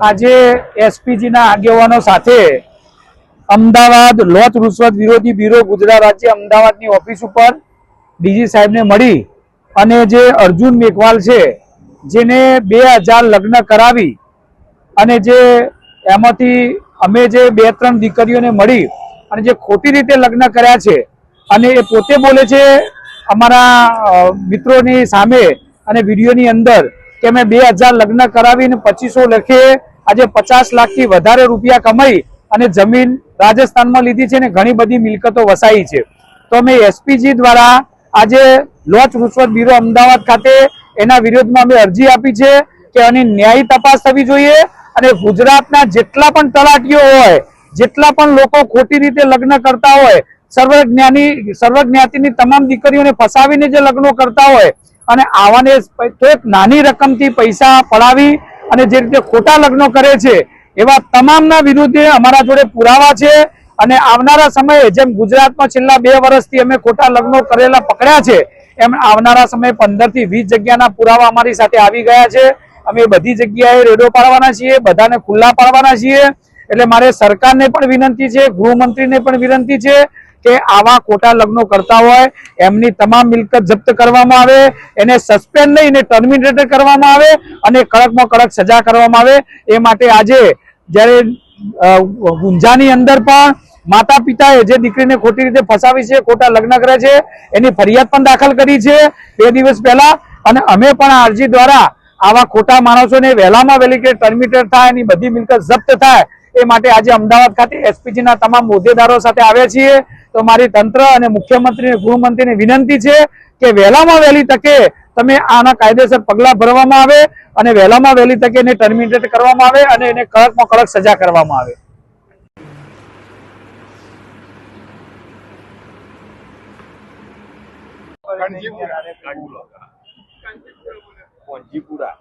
આજે એસપીજીના આગેવાનો સાથે અમદાવાદ લોચ રૂશ્વત વિરોધી બ્યુરો ગુજરાત રાજ્ય અમદાવાદની ઓફિસ ઉપર ડીજી સાહેબને મળી અને જે અર્જુન મેઘવાલ છે જેને 2000 લગ્ન કરાવી અને જે એમાંથી અમે જે 2-3 દીકરીઓને મળી અને જે ખોટી રીતે લગ્ન કર્યા છે અને એ પોતે બોલે છે અમારા મિત્રોની સામે અને વિડીયોની અંદર કે મેં 2000 લગ્ન કરાવીને 2500 લખે આજે 50 લાખથી વધારે રૂપિયા કમાઈ અને જમીન રાજસ્થાનમાં લીધી છે ને ઘણી બધી મિલકતો વસાઈ છે। તો અમે એસપીજી દ્વારા આજે લોચ રૂશ્વત બ્યુરો અમદાવાદ ખાતે એના વિરોધમાં અમે અરજી આપી છે કે આની ન્યાયી તપાસ થવી જોઈએ અને ગુજરાતના જેટલા પણ તલાટીઓ હોય, જેટલા પણ લોકો ખોટી રીતે લગ્ન કરતા હોય, સર્વજ્ઞાતિની તમામ દીકરીઓને ફસાવીને જે લગ્નો કરતા હોય અને આવાને તો એક નાની રકમથી પૈસા પડાવી અને જે રીતે ખોટા લગ્નો કરે છે એવા તમામના વિરુદ્ધે અમારા જોડે પુરાવા છે અને આવનારા સમયે જેમ ગુજરાતમાં છેલ્લા 2 વર્ષથી અમે ખોટા લગ્નો કરેલા પકડ્યા છે એમ આવનારા સમયે 15 થી 20 જગ્યાના પુરાવા અમારી સાથે આવી ગયા છે। અમે બધી જગ્યાએ રેડો પાડવાના છીએ, બધાને ખુલ્લા પાડવાના છીએ। એટલે મારે સરકારને પણ વિનંતી છે, ગૃહમંત્રીને પણ વિનંતી છે કે આવા ખોટા લગ્નો કરતા હોય એમની તમામ મિલકત જપ્ત કરવામાં આવે, એને સસ્પેન્ડ નહીં એને ટર્મિનેટ કરવામાં આવે અને કડકમાં કડક સજા કરવામાં આવે। એ માટે આજે જ્યારે ગુંજાની અંદર પણ માતા પિતાએ જે દીકરીને ખોટી રીતે ફસાવી છે, ખોટા લગ્ન કરે છે એની ફરિયાદ પણ દાખલ કરી છે 2 દિવસ પહેલા અને અમે પણ આ અરજી દ્વારા આવા ખોટા માણસોને વહેલામાં વહેલી કે ટર્મિનેટ થાય એની બધી મિલકત જપ્ત થાય એ માટે આજે અમદાવાદ ખાતે એસપીજીના તમામ હોદ્દેદારો સાથે આવ્યા છીએ। તો મારી તંત્ર અને મુખ્યમંત્રી અને ગૃહમંત્રીને વિનંતી છે કે વહેલામાં વહેલી તકે તમે આના કાયદેસર પગલાં ભરવામાં આવે અને વહેલામાં વહેલી તકે એને ટર્મિનેટ કરવામાં આવે અને એને કડકમાં કડક સજા કરવામાં આવે। કાનજીપુરા